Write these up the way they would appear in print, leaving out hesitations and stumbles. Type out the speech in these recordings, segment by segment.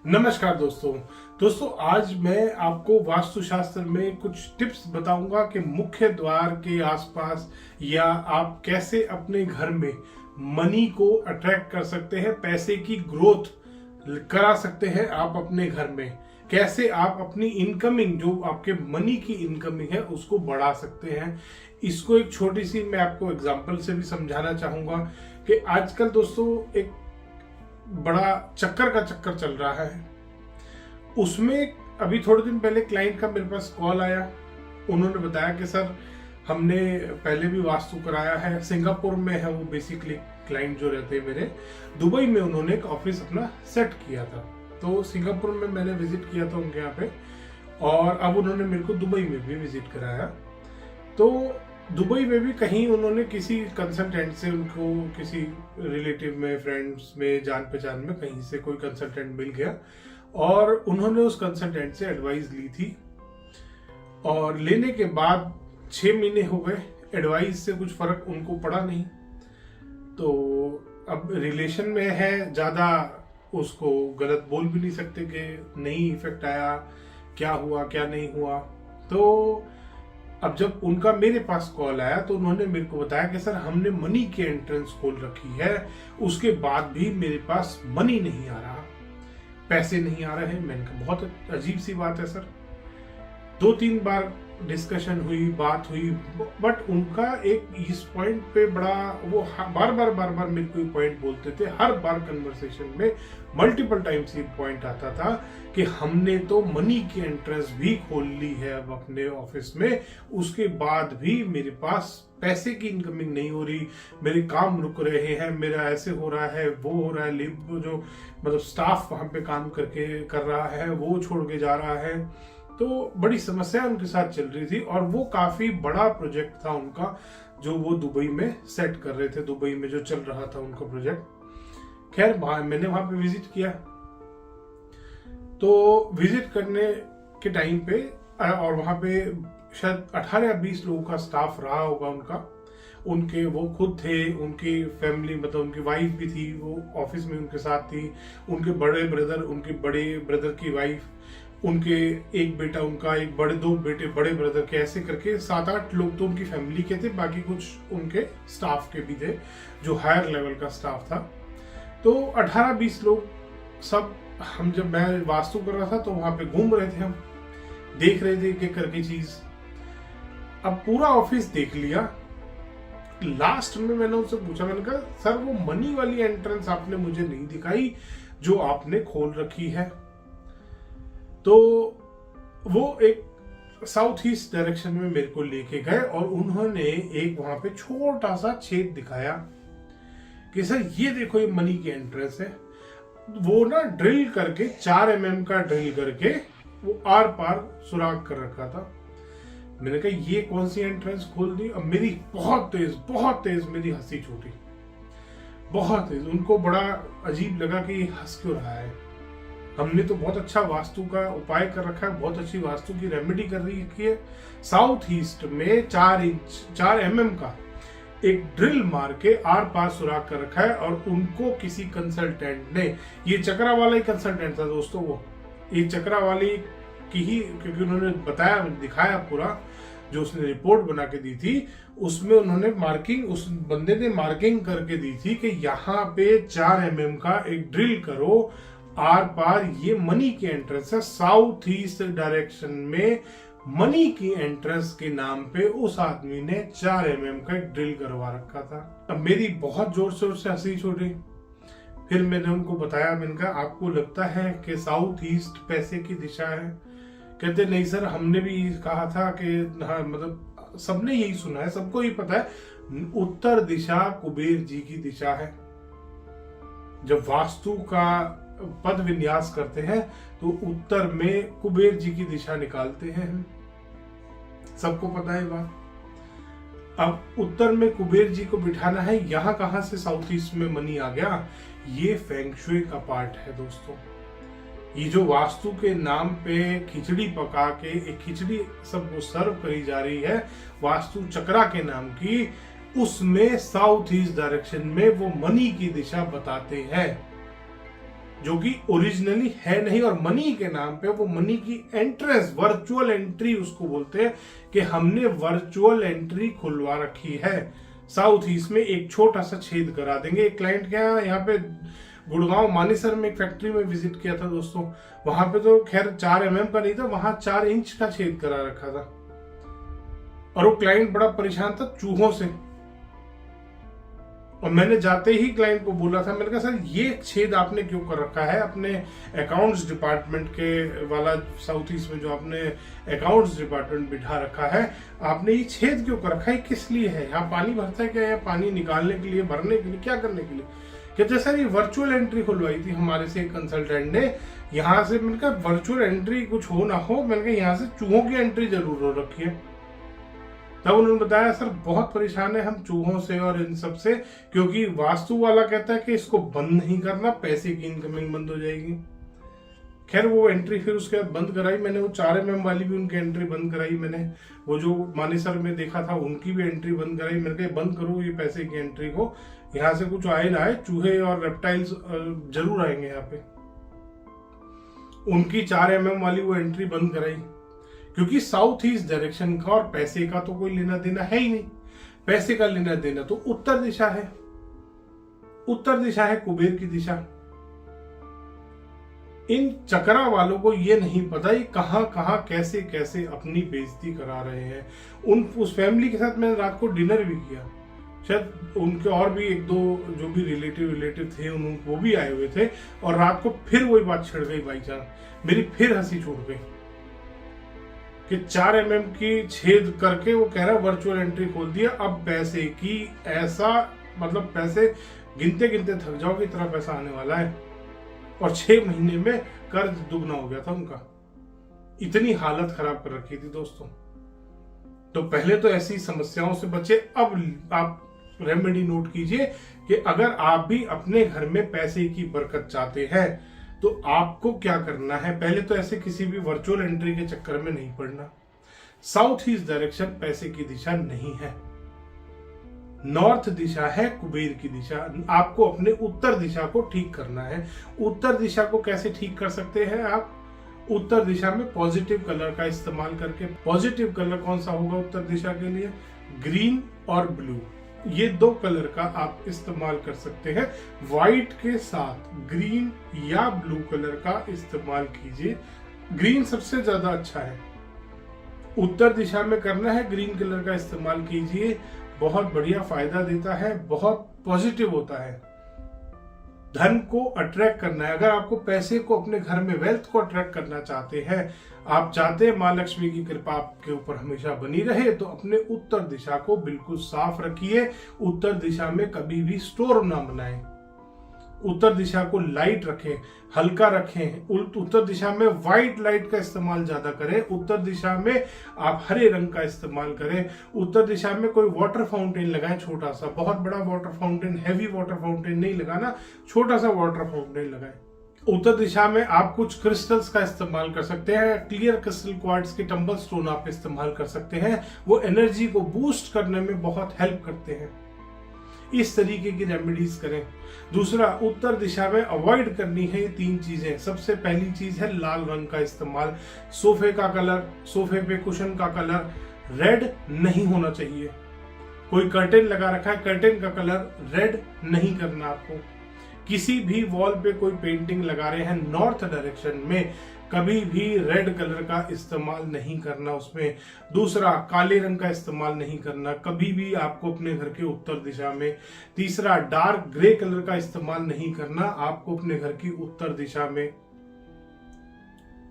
नमस्कार दोस्तों आज मैं आपको वास्तुशास्त्र में कुछ टिप्स बताऊंगा कि मुख्य द्वार के आसपास या आप कैसे अपने घर में मनी को अट्रैक्ट कर सकते हैं, पैसे की ग्रोथ करा सकते हैं आप अपने घर में। कैसे आप अपनी इनकमिंग, जो आपके मनी की इनकमिंग है, उसको बढ़ा सकते हैं। इसको एक छोटी सी मैं आपको एग्जांपल से भी समझाना चाहूंगा कि आजकल दोस्तों एक बड़ा चक्कर का चक्कर चल रहा है। उसमें अभी थोड़े दिन पहले क्लाइंट का मेरे पास कॉल आया। उन्होंने बताया कि सर हमने पहले भी वास्तु कराया है, सिंगापुर में है वो बेसिकली क्लाइंट जो रहते हैं मेरे। दुबई में उन्होंने एक ऑफिस अपना सेट किया था, तो सिंगापुर में मैंने विजिट किया था उनके यहाँ पे, और अब उन्होंने मेरे को दुबई में भी विजिट कराया। तो दुबई में भी कहीं उन्होंने किसी कंसल्टेंट से, उनको किसी रिलेटिव में, फ्रेंड्स में, जान पहचान में कहीं से कोई कंसल्टेंट मिल गया और उन्होंने उस कंसल्टेंट से एडवाइस ली थी। और लेने के बाद 6 महीने हो गए, एडवाइस से कुछ फर्क उनको पड़ा नहीं। तो अब रिलेशन में है, ज्यादा उसको गलत बोल भी नहीं सकते कि नहीं इफेक्ट आया, क्या हुआ क्या नहीं हुआ। तो अब जब उनका मेरे पास कॉल आया तो उन्होंने मेरे को बताया कि सर हमने मनी की एंट्रेंस खोल रखी है, उसके बाद भी मेरे पास मनी नहीं आ रहा, पैसे नहीं आ रहे हैं। मैंने कहा बहुत अजीब सी बात है सर। 2-3 बार डिस्कशन हुई, बात हुई, बट उनका एक इस पॉइंट पे बड़ा वो बार बार मेरे को पॉइंट बोलते थे। हर बार कन्वर्सेशन में मल्टीपल टाइम्स ये पॉइंट आता था कि हमने तो मनी की एंट्रेंस भी खोल ली है अब अपने ऑफिस में, उसके बाद भी मेरे पास पैसे की इनकमिंग नहीं हो रही, मेरे काम रुक रहे हैं, मेरा ऐसे हो रहा है, वो हो रहा है, जो मतलब स्टाफ वहां पे काम करके कर रहा है वो छोड़ के जा रहा है। तो बड़ी समस्या उनके साथ चल रही थी और वो काफी बड़ा प्रोजेक्ट था उनका जो वो दुबई में सेट कर रहे थे, दुबई में जो चल रहा था उनका प्रोजेक्ट। खैर मैंने वहां पे विजिट किया। तो विजिट करने के टाइम पे और वहां पे शायद 18 या 20 लोगों का स्टाफ रहा होगा उनका। उनके वो खुद थे, उनकी फैमिली मतलब उनकी वाइफ भी थी, वो ऑफिस में उनके साथ थी, उनके बड़े ब्रदर, उनके बड़े ब्रदर की वाइफ, उनके एक बेटा, उनका एक बड़े, 2 बेटे बड़े ब्रदर के, ऐसे करके 7-8 लोग तो उनकी फैमिली के थे, बाकी कुछ उनके स्टाफ के भी थे जो हायर लेवल का स्टाफ था। तो 18-20 लोग सब, हम जब मैं वास्तु कर रहा था तो वहां पे घूम रहे थे, हम देख रहे थे एक करके चीज। अब पूरा ऑफिस देख लिया। लास्ट में मैंने उनसे पूछा, मैंने कहा सर वो मनी वाली एंट्रेंस आपने मुझे नहीं दिखाई जो आपने खोल रखी है। तो वो एक साउथ ईस्ट डायरेक्शन में मेरे को लेके गए और उन्होंने एक वहां पे छोटा सा छेद दिखाया कि सर ये देखो ये मनी की एंट्रेंस है। वो ना ड्रिल करके 4 mm का ड्रिल करके वो आर पार सुराग कर रखा था। मैंने कहा ये कौन सी एंट्रेंस खोल दी। अब मेरी बहुत तेज मेरी हंसी छूटी, बहुत तेज। उनको बड़ा अजीब लगा कि ये हंस क्यों रहा है, हमने तो बहुत अच्छा वास्तु का उपाय कर रखा है, बहुत अच्छी वास्तु की रेमेडी कर रही है। साउथ ईस्ट में 4 mm का एक ड्रिल मार के आर पार सुराग कर रखा है। और उनको किसी कंसल्टेंट ने, ये चक्रा वाला ही कंसल्टेंट था दोस्तों, वो ये चक्रा वाली की ही, क्योंकि उन्होंने बताया, दिखाया पूरा, जो उसने रिपोर्ट बना के दी थी उसमें उन्होंने मार्किंग, उस बंदे ने मार्किंग करके दी थी कि यहाँ पे 4 mm का एक ड्रिल करो आर पार, ये मनी की एंट्रेंस है। साउथ ईस्ट डायरेक्शन में मनी की एंट्रेंस के नाम पे उस आदमी ने 4 mm का एक ड्रिल करवा रखा था। अब मेरी बहुत जोर शोर से हंसी छूटी। फिर मैंने उनको बताया, मैंने कहा आपको लगता है कि साउथ ईस्ट पैसे की दिशा है? कहते नहीं सर, हमने भी कहा था कि हाँ, मतलब सबने यही सुना है, सबको ही पता है उत्तर दिशा कुबेर जी की दिशा है। जब वास्तु का पद विन्यास करते हैं तो उत्तर में कुबेर जी की दिशा निकालते हैं, सबको पता है बात। अब उत्तर में कुबेर जी को बिठाना है, यहां कहां से साउथ ईस्ट में मनी आ गया? ये फेंग शुई का पार्ट है दोस्तों। ये जो वास्तु के नाम पे खिचड़ी पका के एक खिचड़ी सबको सर्व करी जा रही है वास्तु चक्रा के नाम की, उसमें साउथ ईस्ट डायरेक्शन में वो मनी की दिशा बताते हैं। जो कि ओरिजिनली है नहीं और मनी के नाम पे वो मनी की एंट्रेंस, वर्चुअल एंट्री उसको बोलते हैं कि हमने वर्चुअल एंट्री खुलवा रखी है। साउथ ईस्ट में एक छोटा सा छेद करा देंगे। एक क्लाइंट के यहाँ पे गुड़गांव मानेसर में एक फैक्ट्री में विजिट किया था दोस्तों, वहां पे तो खैर 4 mm का नहीं था, वहां 4 इंच का छेद करा रखा था और वो क्लाइंट बड़ा परेशान था चूहों से। और मैंने जाते ही क्लाइंट को बोला था, मैंने कहा सर ये छेद आपने क्यों कर रखा है? अपने अकाउंट्स डिपार्टमेंट के वाला साउथ ईस्ट में जो आपने अकाउंट्स डिपार्टमेंट बिठा रखा है, आपने ये छेद क्यों कर रखा है? किस लिए है? यहाँ पानी भरता है क्या? या पानी निकालने के लिए, भरने के लिए, क्या करने के लिए? कहते सर ये वर्चुअल एंट्री खुलवाई थी हमारे से कंसल्टेंट ने, यहाँ से। मैंने कहा वर्चुअल एंट्री कुछ हो ना हो, मैंने कहा यहाँ से चूहों की एंट्री जरूर हो रखी है। तब उन्होंने बताया सर बहुत परेशान है हम चूहों से और इन सब से, क्योंकि वास्तु वाला कहता है कि इसको बंद नहीं करना, पैसे की इनकमिंग बंद हो जाएगी। खैर वो एंट्री फिर उसके बाद बंद कराई मैंने, वो 4 mm वाली भी उनकी एंट्री बंद कराई मैंने, वो जो मानेसर में देखा था उनकी भी एंट्री बंद कराई। मैंने कहा बंद करो ये पैसे की एंट्री को, यहाँ से कुछ आए ना आए, चूहे और रेप्टाइल्स जरूर आएंगे यहाँ पे। उनकी 4 mm वाली वो एंट्री बंद कराई, क्योंकि साउथ ईस्ट डायरेक्शन का और पैसे का तो कोई लेना देना है ही नहीं। पैसे का लेना देना तो उत्तर दिशा है, उत्तर दिशा है कुबेर की दिशा। इन चकरा वालों को ये नहीं पता ये कहां कहां कैसे कैसे अपनी बेइज्जती करा रहे हैं। उस फैमिली के साथ मैंने रात को डिनर भी किया, शायद उनके और भी 1-2 जो भी रिलेटिव थे वो भी आए हुए थे, और रात को फिर वही बात छिड़ गई भाईजान, मेरी फिर हंसी छूट गई कि 4 mm की छेद करके वो कह रहा है वर्चुअल एंट्री खोल दिया। अब पैसे की ऐसा मतलब पैसे गिनते गिनते थक जाओ कि इतना पैसा आने वाला है, और 6 महीने में कर्ज दुगना हो गया था उनका। इतनी हालत खराब कर रखी थी दोस्तों। तो पहले तो ऐसी समस्याओं से बचे। अब आप रेमेडी नोट कीजिए कि अगर आप भी अपने घर में पैसे की बरकत चाहते हैं तो आपको क्या करना है। पहले तो ऐसे किसी भी वर्चुअल एंट्री के चक्कर में नहीं पड़ना। साउथ ईस्ट डायरेक्शन पैसे की दिशा नहीं है, नॉर्थ दिशा है कुबेर की दिशा। आपको अपने उत्तर दिशा को ठीक करना है। उत्तर दिशा को कैसे ठीक कर सकते हैं आप? उत्तर दिशा में पॉजिटिव कलर का इस्तेमाल करके। पॉजिटिव कलर कौन सा होगा उत्तर दिशा के लिए? ग्रीन और ब्लू, ये 2 कलर का आप इस्तेमाल कर सकते हैं। व्हाइट के साथ ग्रीन या ब्लू कलर का इस्तेमाल कीजिए। ग्रीन सबसे ज्यादा अच्छा है, उत्तर दिशा में करना है, ग्रीन कलर का इस्तेमाल कीजिए। बहुत बढ़िया फायदा देता है, बहुत पॉजिटिव होता है। धन को अट्रैक्ट करना है। अगर आपको पैसे को अपने घर में, वेल्थ को अट्रैक्ट करना चाहते हैं, आप चाहते हैं मां लक्ष्मी की कृपा आपके ऊपर हमेशा बनी रहे, तो अपने उत्तर दिशा को बिल्कुल साफ रखिए। उत्तर दिशा में कभी भी स्टोर ना बनाएं। उत्तर दिशा को लाइट रखें, हल्का रखें। उत्तर दिशा में व्हाइट लाइट का इस्तेमाल ज्यादा करें। उत्तर दिशा में आप हरे रंग का इस्तेमाल करें। उत्तर दिशा में कोई वाटर फाउंटेन लगाएं, छोटा सा, बहुत बड़ा water fountain, heavy water fountain नहीं लगाना, छोटा सा वाटर फाउंटेन लगाएं। उत्तर दिशा में आप कुछ क्रिस्टल्स का इस्तेमाल कर सकते हैं। क्लियर क्रिस्टल क्वार्ट्ज के टंबल स्टोन आप इस्तेमाल कर सकते हैं, वो एनर्जी को बूस्ट करने में बहुत हेल्प करते हैं। इस तरीके की रेमेडीज करें। दूसरा, उत्तर दिशा में अवॉइड करनी है ये 3 चीजें। सबसे पहली चीज है लाल रंग का इस्तेमाल। सोफे का कलर, सोफे पे कुशन का कलर रेड नहीं होना चाहिए। कोई कर्टेन लगा रखा है, कर्टेन का कलर रेड नहीं करना आपको। किसी भी वॉल पे कोई पेंटिंग लगा रहे हैं नॉर्थ डायरेक्शन में, कभी भी रेड कलर का इस्तेमाल नहीं करना उसमें। दूसरा, काले रंग का इस्तेमाल नहीं करना कभी भी आपको अपने घर के उत्तर दिशा में। तीसरा, डार्क ग्रे कलर का इस्तेमाल नहीं करना आपको अपने घर की उत्तर दिशा में।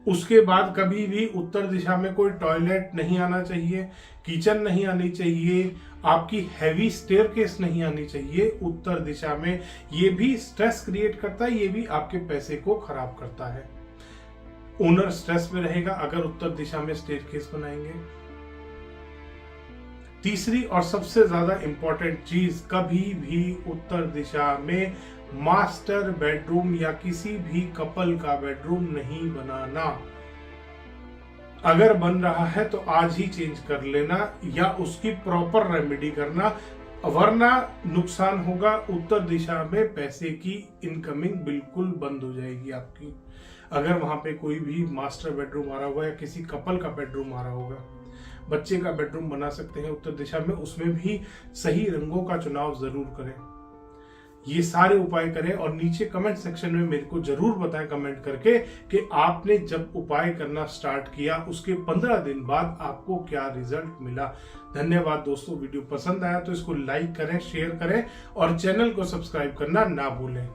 उसके बाद कभी भी उत्तर दिशा में कोई टॉयलेट नहीं आना चाहिए, किचन नहीं आनी चाहिए, आपकी हैवी स्टेयरकेस नहीं आनी चाहिए उत्तर दिशा में। ये भी स्ट्रेस क्रिएट करता है, ये भी आपके पैसे को खराब करता है। ओनर स्ट्रेस में रहेगा अगर उत्तर दिशा में स्टेयरकेस बनाएंगे। तीसरी और सबसे ज्यादा इंपॉर्टेंट चीज, कभी भी उत्तर दिशा में मास्टर बेडरूम या किसी भी कपल का बेडरूम नहीं बनाना। अगर बन रहा है तो आज ही चेंज कर लेना या उसकी प्रॉपर रेमेडी करना। वरना नुकसान होगा। उत्तर दिशा में पैसे की इनकमिंग बिल्कुल बंद हो जाएगी आपकी। अगर वहां पे कोई भी मास्टर बेडरूम आ रहा होगा या किसी कपल का बेडरूम आ रहा होगा, बच्चे का बेडरूम बना सकते हैं उत्तर दिशा में, उसमें भी सही रंगों का चुनाव जरूर करें। ये सारे उपाय करें और नीचे कमेंट सेक्शन में मेरे को जरूर बताएं कमेंट करके कि आपने जब उपाय करना स्टार्ट किया उसके 15 दिन बाद आपको क्या रिजल्ट मिला। धन्यवाद दोस्तों। वीडियो पसंद आया तो इसको लाइक करें, शेयर करें और चैनल को सब्सक्राइब करना ना भूलें।